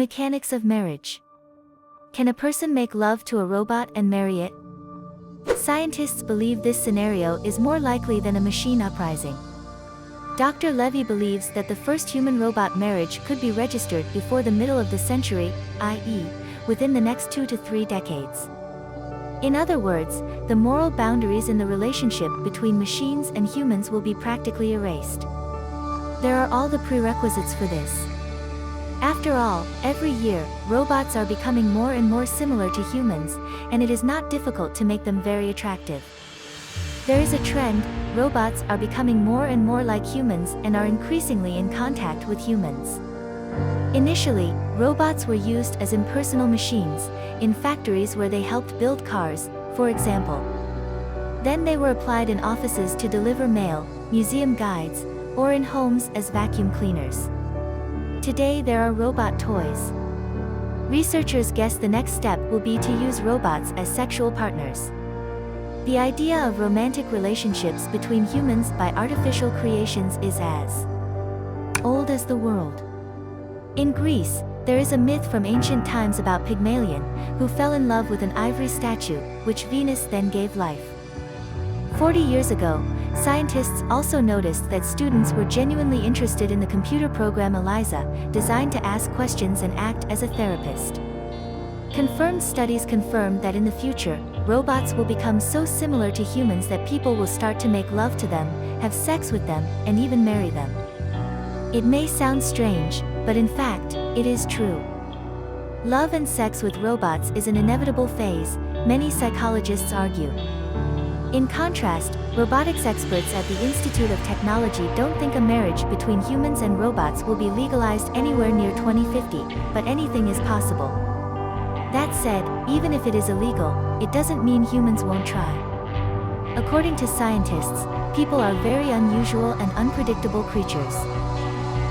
mechanics of marriage. Can a person make love to a robot and marry it? Scientists believe this scenario is more likely than a machine uprising. Dr. Levy believes that the first human-robot marriage could be registered before the middle of the century, i.e., within the next 2 to 3 decades. In other words, the moral boundaries in the relationship between machines and humans will be practically erased. There are all the prerequisites for this. After all, every year, robots are becoming more and more similar to humans, and it is not difficult to make them very attractive. There is a trend: robots are becoming more and more like humans and are increasingly in contact with humans. Initially, robots were used as impersonal machines, in factories where they helped build cars, for example. Then they were applied in offices to deliver mail, museum guides, or in homes as vacuum cleaners. Today there are robot toys. Researchers guess the next step will be to use robots as sexual partners. The idea of romantic relationships between humans by artificial creations is as old as the world. In Greece, there is a myth from ancient times about Pygmalion, who fell in love with an ivory statue, which Venus then gave life. 40 years ago, scientists also noticed that students were genuinely interested in the computer program Eliza, designed to ask questions and act as a therapist. Confirmed studies confirm that in the future, robots will become so similar to humans that people will start to make love to them, have sex with them, and even marry them. It may sound strange, but in fact, it is true. Love and sex with robots is an inevitable phase, many psychologists argue. In contrast, robotics experts at the Institute of Technology don't think a marriage between humans and robots will be legalized anywhere near 2050, but anything is possible. That said, even if it is illegal, it doesn't mean humans won't try. According to scientists, people are very unusual and unpredictable creatures.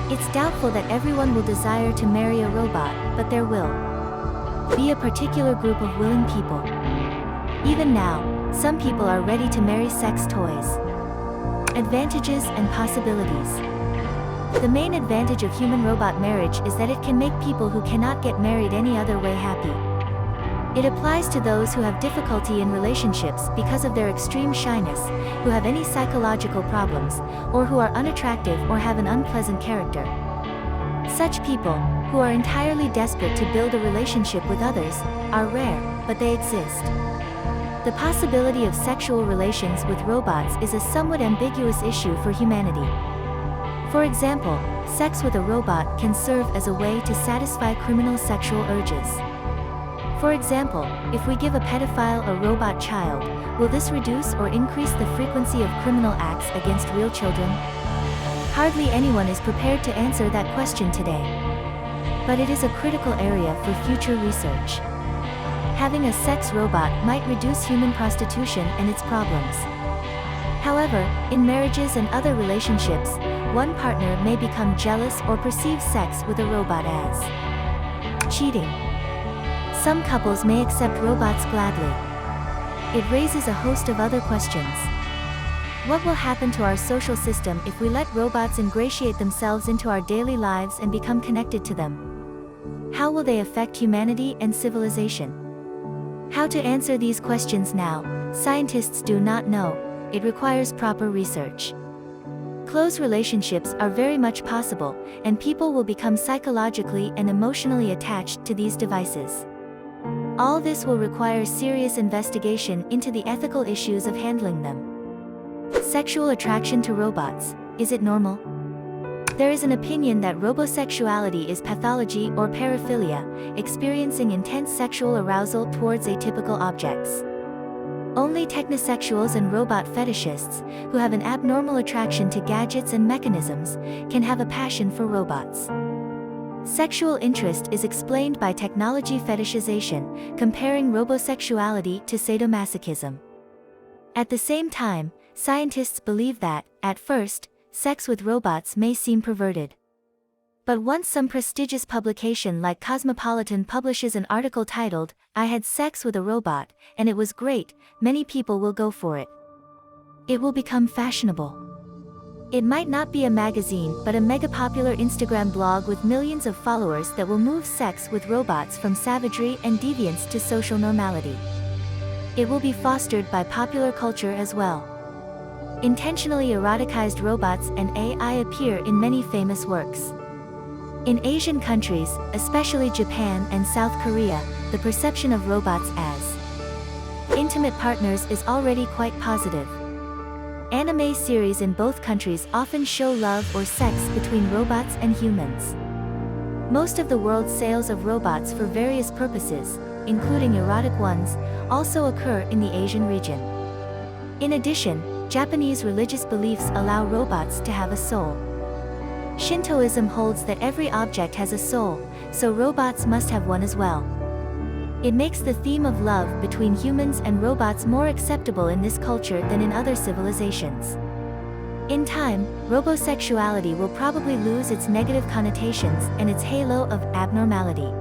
It's doubtful that everyone will desire to marry a robot, but there will be a particular group of willing people. Even now, some people are ready to marry sex toys. Advantages and possibilities. The main advantage of human-robot marriage is that it can make people who cannot get married any other way happy. It applies to those who have difficulty in relationships because of their extreme shyness, who have any psychological problems, or who are unattractive or have an unpleasant character. Such people, who are entirely desperate to build a relationship with others, are rare, but they exist. The possibility of sexual relations with robots is a somewhat ambiguous issue for humanity. For example, sex with a robot can serve as a way to satisfy criminal sexual urges. For example, if we give a pedophile a robot child, will this reduce or increase the frequency of criminal acts against real children? Hardly anyone is prepared to answer that question today. But it is a critical area for future research. Having a sex robot might reduce human prostitution and its problems. However, in marriages and other relationships, one partner may become jealous or perceive sex with a robot as cheating. Some couples may accept robots gladly. It raises a host of other questions. What will happen to our social system if we let robots ingratiate themselves into our daily lives and become connected to them? How will they affect humanity and civilization? How to answer these questions now, scientists do not know. It requires proper research. Close relationships are very much possible, and people will become psychologically and emotionally attached to these devices. All this will require serious investigation into the ethical issues of handling them. Sexual attraction to robots, is it normal? There is an opinion that robosexuality is pathology or paraphilia, experiencing intense sexual arousal towards atypical objects. Only technosexuals and robot fetishists, who have an abnormal attraction to gadgets and mechanisms, can have a passion for robots. Sexual interest is explained by technology fetishization, comparing robosexuality to sadomasochism. At the same time, scientists believe that, at first, sex with robots may seem perverted. But once some prestigious publication like Cosmopolitan publishes an article titled, "I Had Sex with a Robot, and It Was Great," many people will go for it. It will become fashionable. It might not be a magazine but a mega-popular Instagram blog with millions of followers that will move sex with robots from savagery and deviance to social normality. It will be fostered by popular culture as well. Intentionally eroticized robots and AI appear in many famous works. In Asian countries, especially Japan and South Korea, the perception of robots as intimate partners is already quite positive. Anime series in both countries often show love or sex between robots and humans. Most of the world's sales of robots for various purposes, including erotic ones, also occur in the Asian region. In addition, Japanese religious beliefs allow robots to have a soul. Shintoism holds that every object has a soul, so robots must have one as well. It makes the theme of love between humans and robots more acceptable in this culture than in other civilizations. In time, robosexuality will probably lose its negative connotations and its halo of abnormality.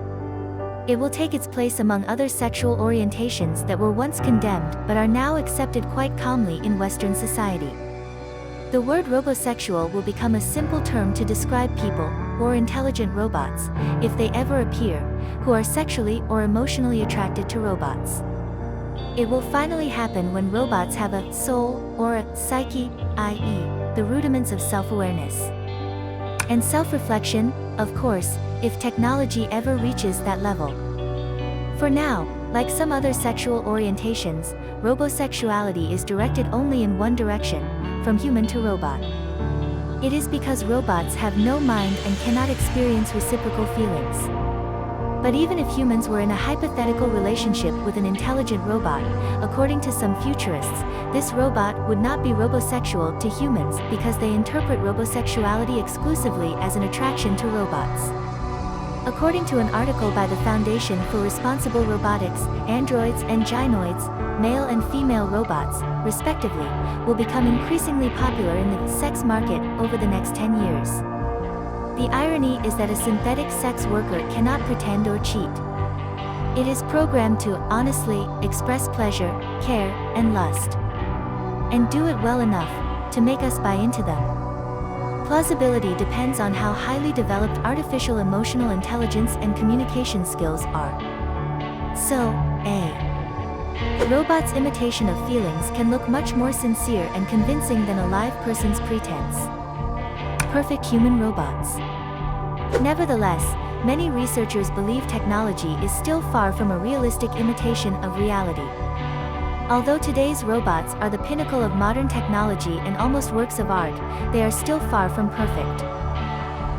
It will take its place among other sexual orientations that were once condemned but are now accepted quite calmly in Western society. The word robosexual will become a simple term to describe people, or intelligent robots, if they ever appear, who are sexually or emotionally attracted to robots. It will finally happen when robots have a soul, or a psyche, i.e., the rudiments of self-awareness. And self-reflection, of course, if technology ever reaches that level. For now, like some other sexual orientations, robosexuality is directed only in one direction, from human to robot. It is because robots have no mind and cannot experience reciprocal feelings. But even if humans were in a hypothetical relationship with an intelligent robot, according to some futurists, this robot would not be robosexual to humans because they interpret robosexuality exclusively as an attraction to robots. According to an article by the Foundation for Responsible Robotics, androids and gynoids, male and female robots, respectively, will become increasingly popular in the sex market over the next 10 years. The irony is that a synthetic sex worker cannot pretend or cheat. It is programmed to honestly express pleasure, care, and lust. And do it well enough to make us buy into them. Plausibility depends on how highly developed artificial emotional intelligence and communication skills are. So, a robot's imitation of feelings can look much more sincere and convincing than a live person's pretense. Perfect human robots. Nevertheless, many researchers believe technology is still far from a realistic imitation of reality. Although today's robots are the pinnacle of modern technology and almost works of art, they are still far from perfect.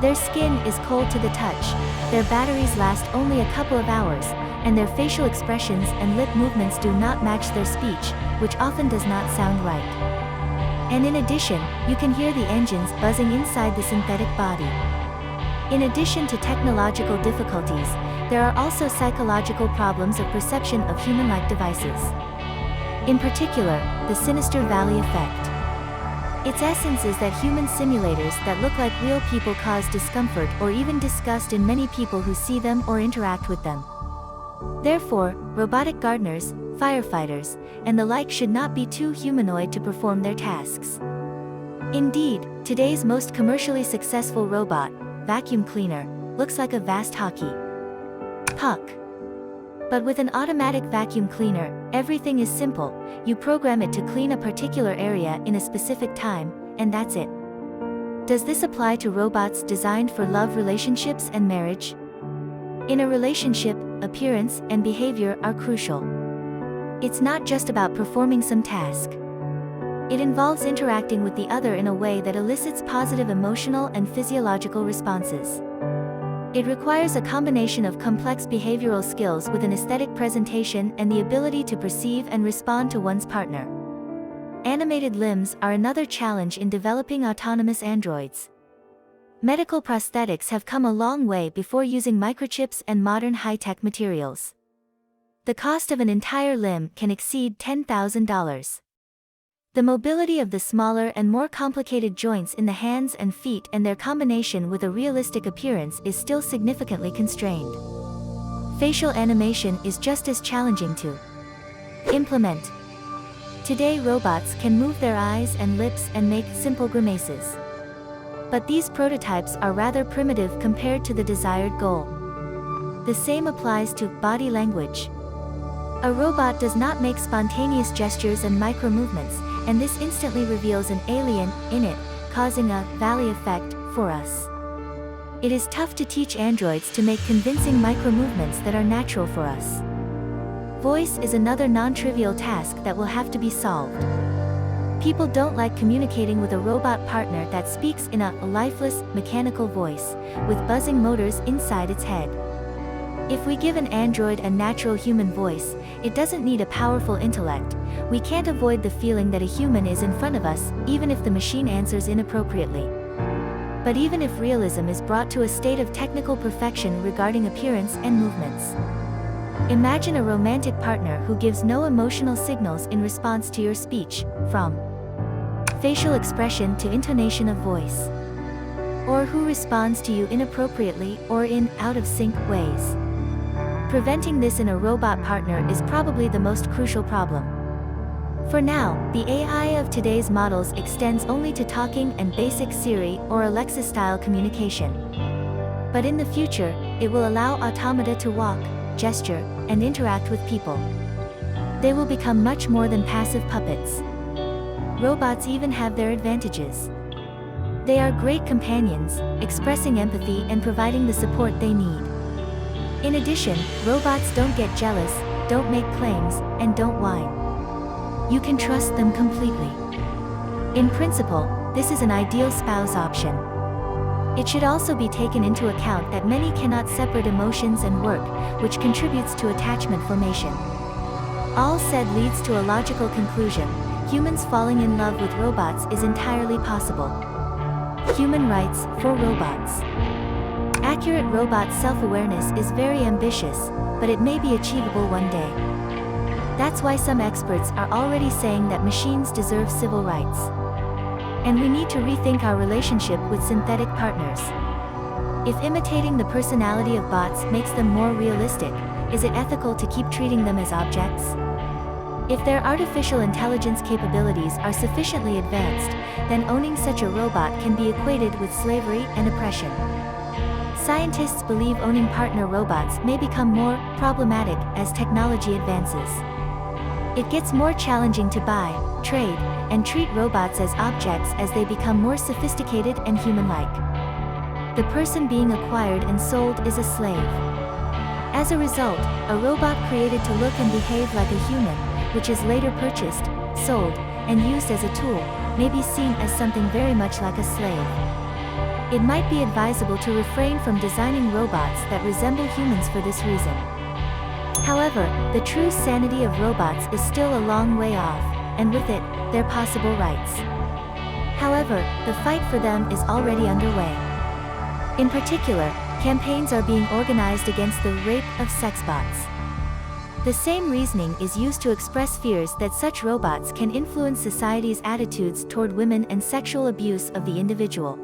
Their skin is cold to the touch, their batteries last only a couple of hours, and their facial expressions and lip movements do not match their speech, which often does not sound right. And in addition, you can hear the engines buzzing inside the synthetic body. In addition to technological difficulties, there are also psychological problems of perception of human-like devices. In particular, the Sinister Valley effect. Its essence is that human simulators that look like real people cause discomfort or even disgust in many people who see them or interact with them. Therefore, robotic gardeners, firefighters, and the like should not be too humanoid to perform their tasks. Indeed, today's most commercially successful robot, vacuum cleaner, looks like a vast hockey puck. But with an automatic vacuum cleaner, everything is simple. You program it to clean a particular area in a specific time, and that's it. Does this apply to robots designed for love relationships and marriage? In a relationship, appearance and behavior are crucial. It's not just about performing some task. It involves interacting with the other in a way that elicits positive emotional and physiological responses. It requires a combination of complex behavioral skills with an aesthetic presentation and the ability to perceive and respond to one's partner. Animated limbs are another challenge in developing autonomous androids. Medical prosthetics have come a long way before using microchips and modern high-tech materials. The cost of an entire limb can exceed $10,000. The mobility of the smaller and more complicated joints in the hands and feet and their combination with a realistic appearance is still significantly constrained. Facial animation is just as challenging to implement. Today robots can move their eyes and lips and make simple grimaces. But these prototypes are rather primitive compared to the desired goal. The same applies to body language. A robot does not make spontaneous gestures and micro-movements, and this instantly reveals an alien in it, causing a valley effect for us. It is tough to teach androids to make convincing micro-movements that are natural for us. Voice is another non-trivial task that will have to be solved. People don't like communicating with a robot partner that speaks in a lifeless, mechanical voice, with buzzing motors inside its head. If we give an android a natural human voice, it doesn't need a powerful intellect. We can't avoid the feeling that a human is in front of us, even if the machine answers inappropriately. But even if realism is brought to a state of technical perfection regarding appearance and movements. Imagine a romantic partner who gives no emotional signals in response to your speech, from facial expression to intonation of voice. Or who responds to you inappropriately or in out-of-sync ways. Preventing this in a robot partner is probably the most crucial problem. For now, the AI of today's models extends only to talking and basic Siri or Alexa-style communication. But in the future, it will allow automata to walk, gesture, and interact with people. They will become much more than passive puppets. Robots even have their advantages. They are great companions, expressing empathy and providing the support they need. In addition, robots don't get jealous, don't make claims, and don't whine. You can trust them completely. In principle, this is an ideal spouse option. It should also be taken into account that many cannot separate emotions and work, which contributes to attachment formation. All said leads to a logical conclusion: humans falling in love with robots is entirely possible. Human rights for robots. Accurate robot self-awareness is very ambitious, but it may be achievable one day. That's why some experts are already saying that machines deserve civil rights. And we need to rethink our relationship with synthetic partners. If imitating the personality of bots makes them more realistic, is it ethical to keep treating them as objects? If their artificial intelligence capabilities are sufficiently advanced, then owning such a robot can be equated with slavery and oppression. Scientists believe owning partner robots may become more problematic as technology advances. It gets more challenging to buy, trade, and treat robots as objects as they become more sophisticated and human-like. The person being acquired and sold is a slave. As a result, a robot created to look and behave like a human, which is later purchased, sold, and used as a tool, may be seen as something very much like a slave. It might be advisable to refrain from designing robots that resemble humans for this reason. However, the true sanity of robots is still a long way off, and with it, their possible rights. However, the fight for them is already underway. In particular, campaigns are being organized against the rape of sex bots. The same reasoning is used to express fears that such robots can influence society's attitudes toward women and sexual abuse of the individual.